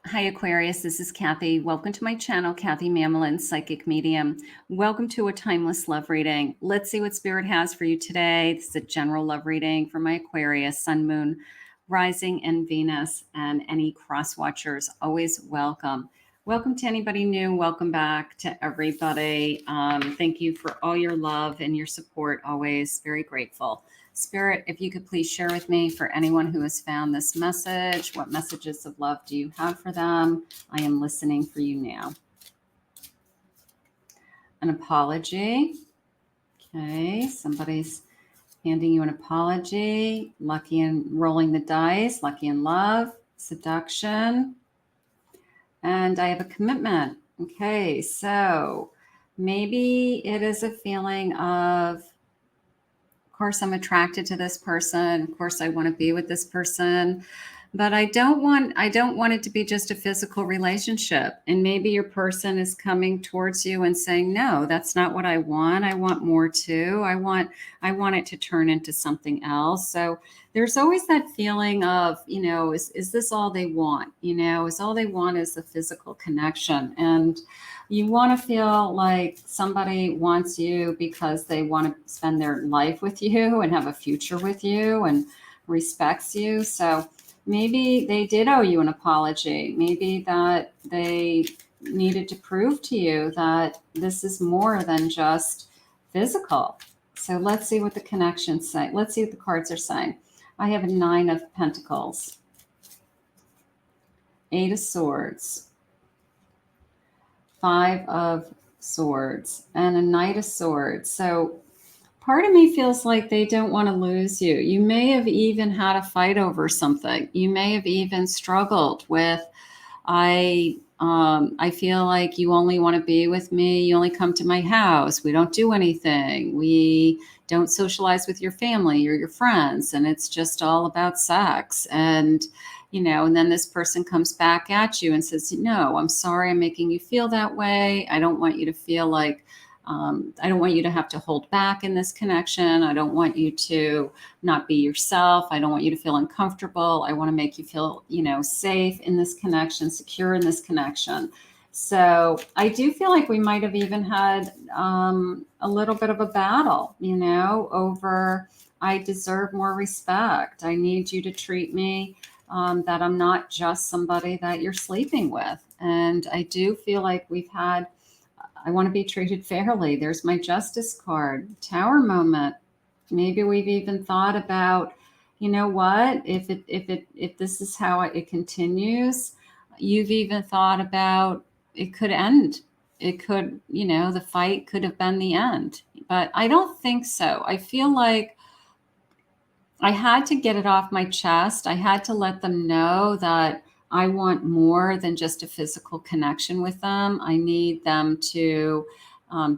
Hi, Aquarius. This is Kathy. Welcome to my channel, Kathy Mamolen, Psychic Medium. Welcome to a timeless love reading. Let's see what Spirit has for you today. This is a general love reading for my Aquarius, Sun, Moon, Rising, and Venus, and any cross watchers. Always welcome. Welcome to anybody new. Welcome back to everybody. Thank you for all your love and your support. Always very grateful. Spirit, if you could please share with me for anyone who has found this message, what messages of love do you have for them? I am listening for you now. An apology. Okay, somebody's handing you an apology. Lucky in rolling the dice, lucky in love, seduction. And I have a commitment. Okay, so maybe it is a feeling of course, I'm attracted to this person. Of course, I want to be with this person, but I don't want it to be just a physical relationship. And maybe your person is coming towards you and saying, "No, that's not what I want. I want more too. I want it to turn into something else." So there's always that feeling of, is this all they want? Is all they want is the physical connection. And you want to feel like somebody wants you because they want to spend their life with you and have a future with you and respects you. So maybe they did owe you an apology. Maybe that they needed to prove to you that this is more than just physical. So let's see what the connections say. Let's see what the cards are saying. I have a 9 of Pentacles, 8 of Swords, 5 of Swords, and a Knight of Swords. So part of me feels like they don't want to lose you. You may have even had a fight over something. You may have even struggled with, I feel like you only want to be with me. You only come to my house. We don't do anything. We don't socialize with your family or your friends. And it's just all about sex. And and then this person comes back at you and says, "No, I'm sorry I'm making you feel that way. I don't want you to feel like, I don't want you to have to hold back in this connection. I don't want you to not be yourself. I don't want you to feel uncomfortable. I want to make you feel, safe in this connection, secure in this connection." So I do feel like we might have even had a little bit of a battle, over, I deserve more respect. I need you to treat me that I'm not just somebody that you're sleeping with. And I do feel like I want to be treated fairly. There's my Justice card, Tower moment. Maybe we've even thought about, what, if this is how it continues, you've even thought about it could end. It could, the fight could have been the end. But I don't think so. I feel like I had to get it off my chest. I had to let them know that I want more than just a physical connection with them. I need them to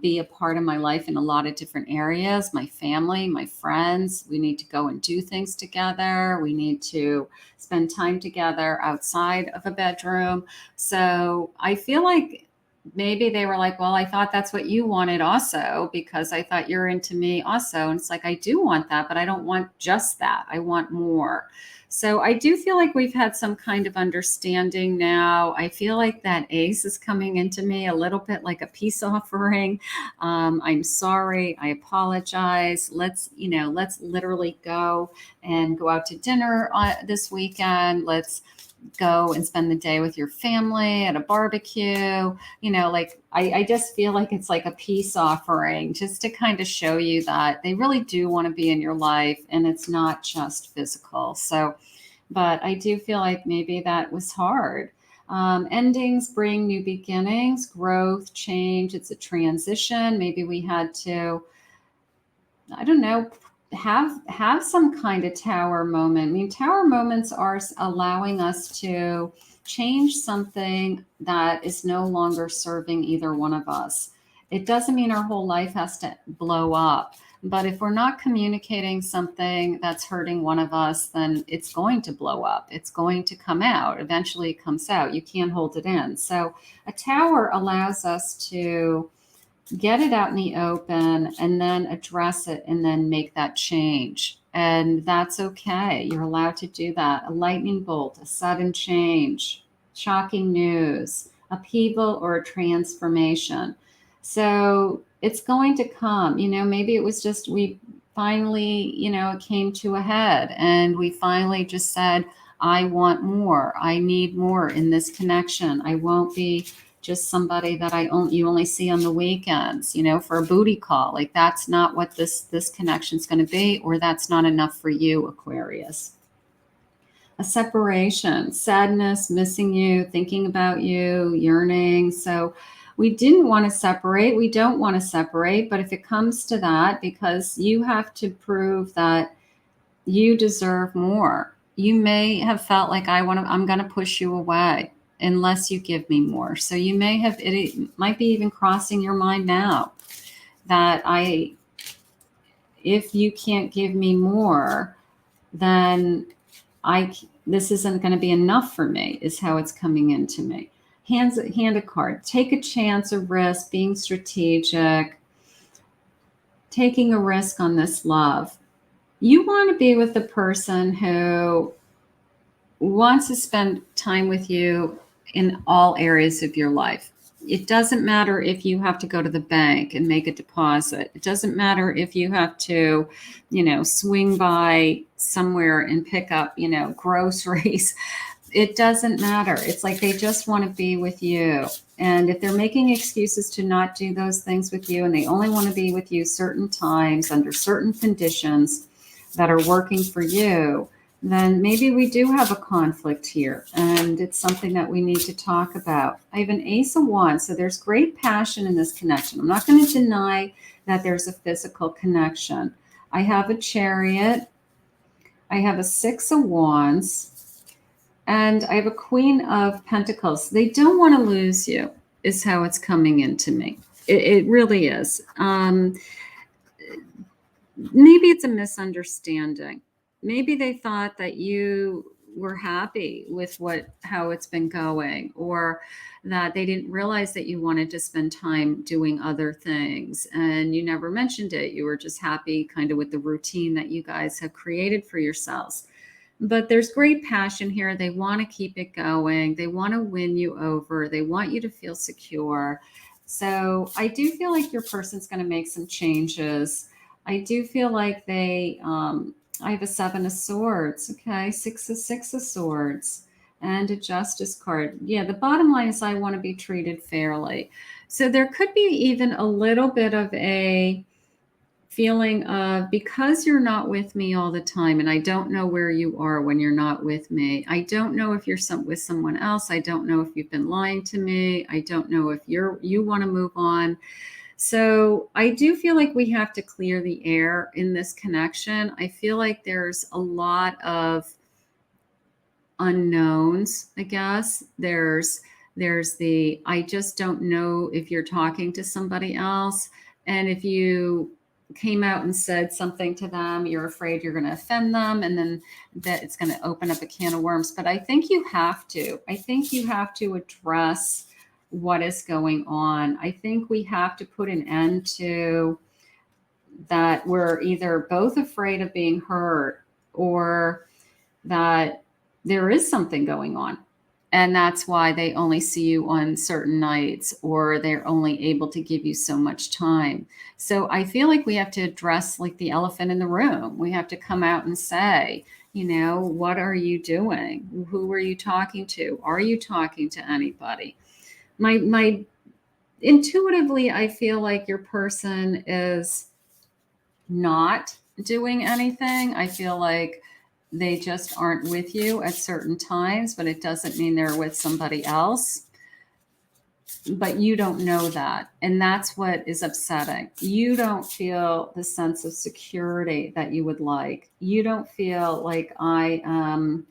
be a part of my life in a lot of different areas. My family, my friends, we need to go and do things together. We need to spend time together outside of a bedroom. So I feel like maybe they were like, "Well, I thought that's what you wanted also, because I thought you're into me also." And it's like, I do want that, but I don't want just that. I want more. So I do feel like we've had some kind of understanding now. I feel like that ace is coming into me a little bit like a peace offering. I'm sorry. I apologize. Let's literally go and go out to dinner this weekend. Let's go and spend the day with your family at a barbecue. I just feel like it's like a peace offering, just to kind of show you that they really do want to be in your life and it's not just physical. So, but I do feel like maybe that was hard. Endings bring new beginnings, growth, change. It's a transition. Maybe we had to, I don't know, have some kind of tower moment. I mean, tower moments are allowing us to change something that is no longer serving either one of us. It doesn't mean our whole life has to blow up, but if we're not communicating something that's hurting one of us, then it's going to blow up. It's going to come out. Eventually it comes out. You can't hold it in. So a tower allows us to get it out in the open and then address it and then make that change. And that's okay. You're allowed to do that. A lightning bolt, a sudden change. shocking news, upheaval, or a transformation. So it's going to come. Maybe it was just we finally, it came to a head and we finally just said, I want more. I need more in this connection. I won't be just somebody that you only see on the weekends, for a booty call. Like that's not what this connection is going to be, or that's not enough for you, Aquarius. A separation, sadness, missing you, thinking about you, yearning. So we didn't want to separate. We don't want to separate. But if it comes to that, because you have to prove that you deserve more, you may have felt like I'm going to push you away unless you give me more. So you may have, it might be even crossing your mind now that if you can't give me more, then this isn't going to be enough for me, is how it's coming into me. Hand a card. Take a chance, a risk, being strategic, taking a risk on this love. You want to be with the person who wants to spend time with you in all areas of your life. It doesn't matter if you have to go to the bank and make a deposit. It doesn't matter if you have to, swing by somewhere and pick up, groceries. It doesn't matter. It's like they just want to be with you. And if they're making excuses to not do those things with you, and they only want to be with you certain times under certain conditions that are working for you, then maybe we do have a conflict here, and it's something that we need to talk about. I have an Ace of Wands, so there's great passion in this connection. I'm not going to deny that there's a physical connection. I have a Chariot. I have a Six of Wands, and I have a Queen of Pentacles. They don't want to lose you, is how it's coming into me. It really is. Maybe it's a misunderstanding. Maybe they thought that you were happy with how it's been going, or that they didn't realize that you wanted to spend time doing other things and you never mentioned it. You were just happy kind of with the routine that you guys have created for yourselves. But there's great passion here. They want to keep it going. They want to win you over. They want you to feel secure. So I do feel like your person's going to make some changes. I do feel like I have a Seven of Swords, okay, Six of Swords, and a Justice card. Yeah, the bottom line is I want to be treated fairly. So there could be even a little bit of a feeling of, because you're not with me all the time, and I don't know where you are when you're not with me. I don't know if you're with someone else. I don't know if you've been lying to me. I don't know if you want to move on. So I do feel like we have to clear the air in this connection. I feel like there's a lot of unknowns, I guess. There's I just don't know if you're talking to somebody else. And if you came out and said something to them, you're afraid you're going to offend them, and then that it's going to open up a can of worms. But I think you have to. I think you have to address what is going on. I think we have to put an end to that. We're either both afraid of being hurt, or that there is something going on. And that's why they only see you on certain nights, or they're only able to give you so much time. So I feel like we have to address like the elephant in the room. We have to come out and say, what are you doing? Who are you talking to? Are you talking to anybody? My intuitively, I feel like your person is not doing anything. I feel like they just aren't with you at certain times, but it doesn't mean they're with somebody else. But you don't know that. And that's what is upsetting. You don't feel the sense of security that you would like. You don't feel like I'm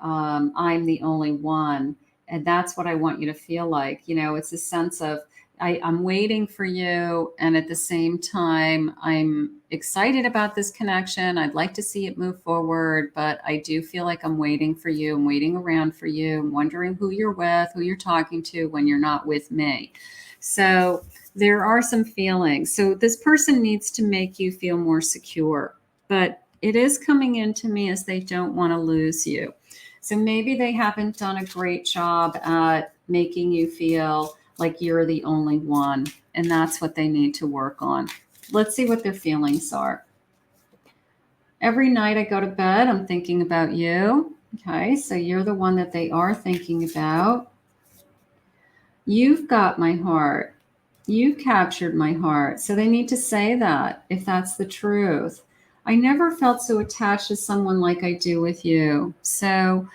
the only one. And that's what I want you to feel like. It's a sense of, I'm waiting for you. And at the same time, I'm excited about this connection. I'd like to see it move forward, but I do feel like I'm waiting for you. I'm waiting around for you. I'm wondering who you're with, who you're talking to when you're not with me. So there are some feelings. So this person needs to make you feel more secure, but it is coming into me as they don't want to lose you. So maybe they haven't done a great job at making you feel like you're the only one. And that's what they need to work on. Let's see what their feelings are. Every night I go to bed, I'm thinking about you. Okay, so you're the one that they are thinking about. You've got my heart. You've captured my heart. So they need to say that if that's the truth. I never felt so attached to someone like I do with you. So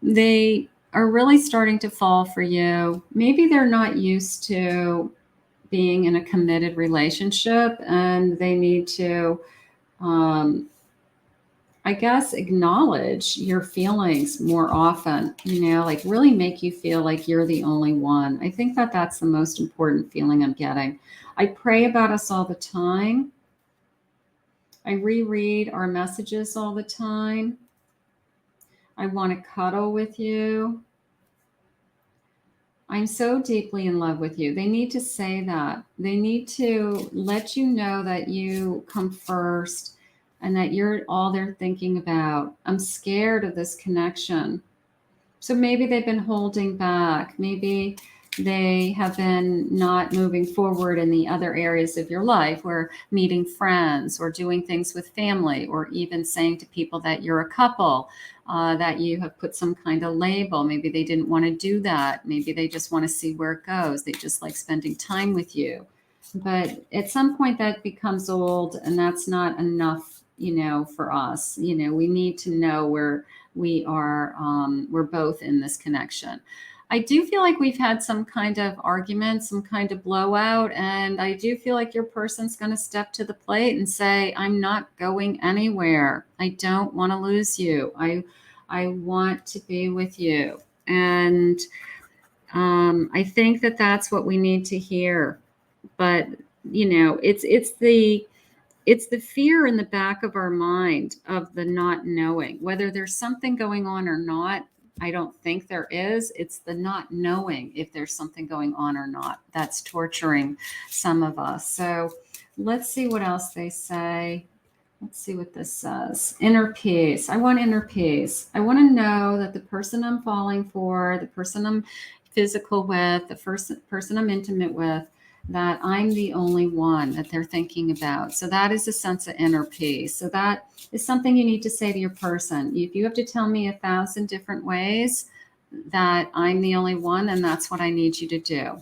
they are really starting to fall for you. Maybe they're not used to being in a committed relationship and they need to, I guess, acknowledge your feelings more often, like really make you feel like you're the only one. I think that that's the most important feeling I'm getting. I pray about us all the time. I reread our messages all the time. I want to cuddle with you. I'm so deeply in love with you. They need to say that. They need to let you know that you come first and that you're all they're thinking about. I'm scared of this connection. So maybe they've been holding back. Maybe they have been not moving forward in the other areas of your life, where meeting friends or doing things with family, or even saying to people that you're a couple, that you have put some kind of label. Maybe they didn't want to do that. Maybe they just want to see where it goes. They just like spending time with you. But at some point that becomes old, and that's not enough, for us. We need to know where we are, we're both in this connection. I do feel like we've had some kind of argument, some kind of blowout, and I do feel like your person's going to step to the plate and say, I'm not going anywhere. I don't want to lose you. I want to be with you. And I think that that's what we need to hear. But, it's the fear in the back of our mind of the not knowing whether there's something going on or not. I don't think there is. It's the not knowing if there's something going on or not that's torturing some of us. So let's see what else they say. Let's see what this says. Inner peace. I want inner peace. I want to know that the person I'm falling for, the person I'm physical with, the person I'm intimate with, that I'm the only one that they're thinking about. So that is a sense of inner peace. So that is something you need to say to your person. If you have to tell me 1,000 different ways that I'm the only one, then that's what I need you to do.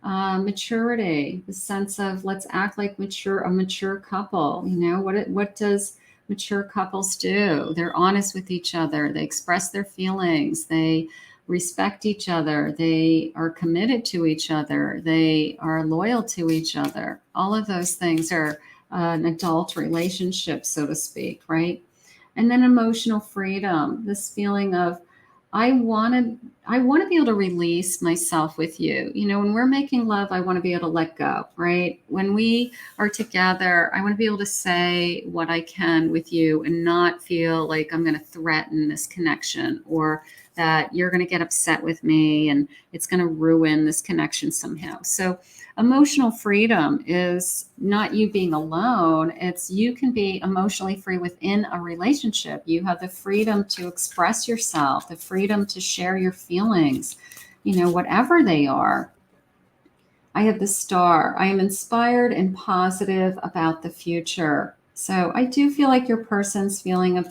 Maturity, the sense of let's act like a mature couple. What does mature couples do? They're honest with each other. They express their feelings. They respect each other. They are committed to each other. They are loyal to each other. All of those things are an adult relationship, so to speak, right? And then emotional freedom, this feeling of I want to be able to release myself with you. When we're making love, I want to be able to let go, right? When we are together, I want to be able to say what I can with you and not feel like I'm going to threaten this connection, or that you're going to get upset with me and it's going to ruin this connection somehow. So emotional freedom is not you being alone. It's you can be emotionally free within a relationship. You have the freedom to express yourself, the freedom to share your feelings, whatever they are. I have the star. I am inspired and positive about the future. So I do feel like your person's feeling of,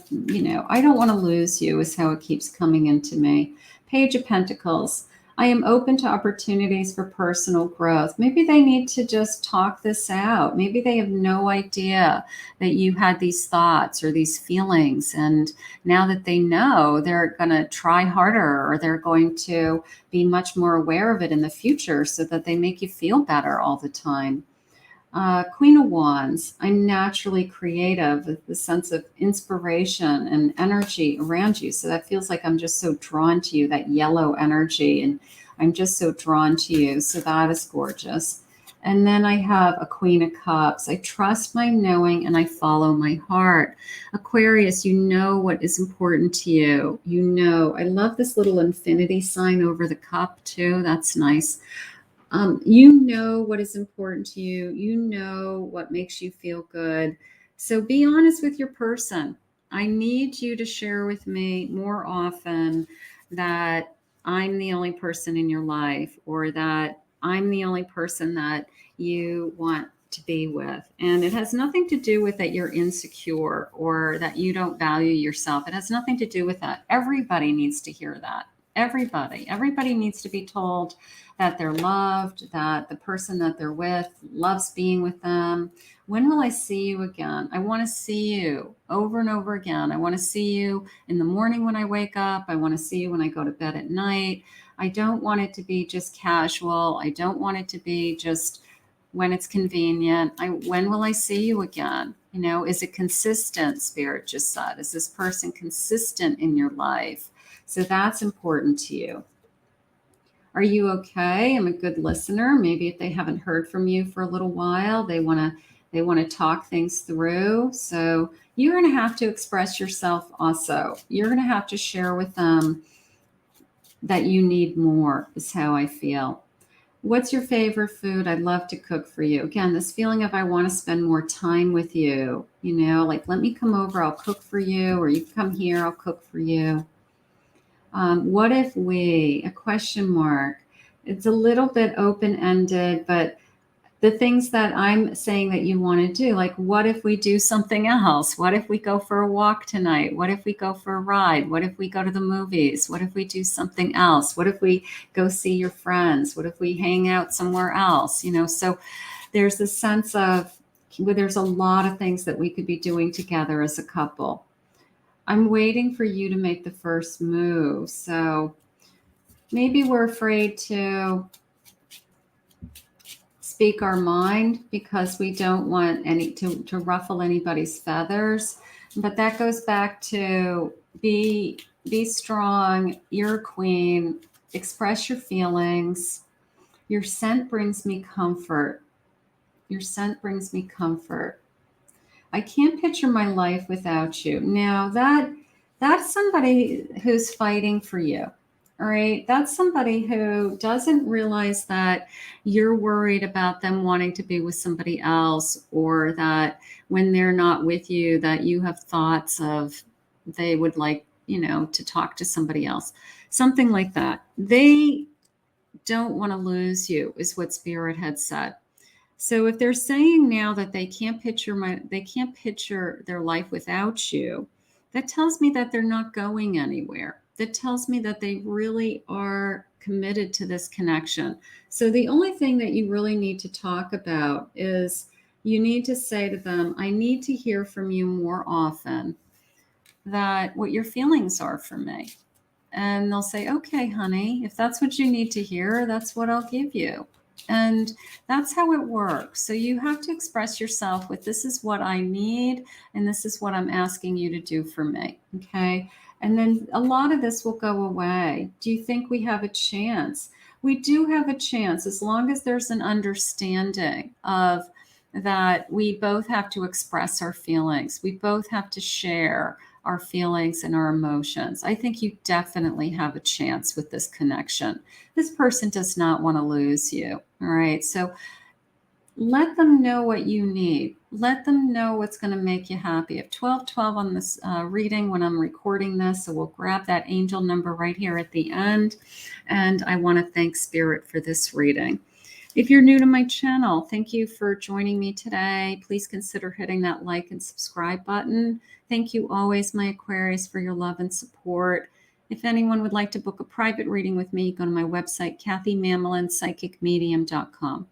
I don't want to lose you is how it keeps coming into me. Page of Pentacles. I am open to opportunities for personal growth. Maybe they need to just talk this out. Maybe they have no idea that you had these thoughts or these feelings. And now that they know, they're going to try harder, or they're going to be much more aware of it in the future so that they make you feel better all the time. Queen of Wands, I'm naturally creative, with the sense of inspiration and energy around you. So that feels like I'm just so drawn to you, that yellow energy, and I'm just so drawn to you. So that is gorgeous. And then I have a Queen of Cups. I trust my knowing and I follow my heart. Aquarius, you know what is important to you. I love this little infinity sign over the cup too. That's nice. You know what is important to you. You know what makes you feel good. So be honest with your person. I need you to share with me more often that I'm the only person in your life, or that I'm the only person that you want to be with. And it has nothing to do with that you're insecure or that you don't value yourself. It has nothing to do with that. Everybody needs to hear that. Everybody needs to be told that they're loved, that the person that they're with loves being with them. When will I see you again? I want to see you over and over again. I want to see you in the morning when I wake up. I want to see you when I go to bed at night. I don't want it to be just casual. I don't want it to be just when it's convenient. When will I see you again? You know, is it consistent? Spirit just said, is this person consistent in your life? So that's important to you. Are you okay? I'm a good listener. Maybe if they haven't heard from you for a little while, they want to talk things through. So you're going to have to express yourself also. You're going to have to share with them that you need more, is how I feel. What's your favorite food? I'd love to cook for you. Again, this feeling of I want to spend more time with you, you know, like let me come over, I'll cook for you, or you come here, I'll cook for you. What if we, a question mark, it's a little bit open-ended, but the things that I'm saying that you want to do, like what if we do something else? What if we go for a walk tonight? What if we go for a ride? What if we go to the movies? What if we do something else? What if we go see your friends? What if we hang out somewhere else? You know, so there's this sense of, well, there's a lot of things that we could be doing together as a couple. I'm waiting for you to make the first move. So maybe we're afraid to speak our mind because we don't want to ruffle anybody's feathers. But that goes back to be strong. You're a queen. Express your feelings. Your scent brings me comfort. Your scent brings me comfort. I can't picture my life without you. Now that's somebody who's fighting for you. All right. That's somebody who doesn't realize that you're worried about them wanting to be with somebody else, or that when they're not with you, that you have thoughts of they would like, you know, to talk to somebody else, something like that. They don't want to lose you, is what Spirit had said. So if they're saying now that they can't picture their life without you, that tells me that they're not going anywhere. That tells me that they really are committed to this connection. So the only thing that you really need to talk about is you need to say to them, I need to hear from you more often that what your feelings are for me. And they'll say, okay, honey, if that's what you need to hear, that's what I'll give you. And that's how it works. So you have to express yourself with, this is what I need, and this is what I'm asking you to do for me. Okay. And then a lot of this will go away. Do you think we have a chance? We do have a chance, as long as there's an understanding of that we both have to express our feelings. We both have to share our feelings and our emotions. I think you definitely have a chance with this connection. This person does not want to lose you. All right. So let them know what you need. Let them know what's going to make you happy. I have 1212 on this reading when I'm recording this. So we'll grab that angel number right here at the end. And I want to thank Spirit for this reading. If you're new to my channel, thank you for joining me today. Please consider hitting that like and subscribe button. Thank you always, my Aquarius, for your love and support. If anyone would like to book a private reading with me, go to my website, KathyMamolen, psychicmedium.com.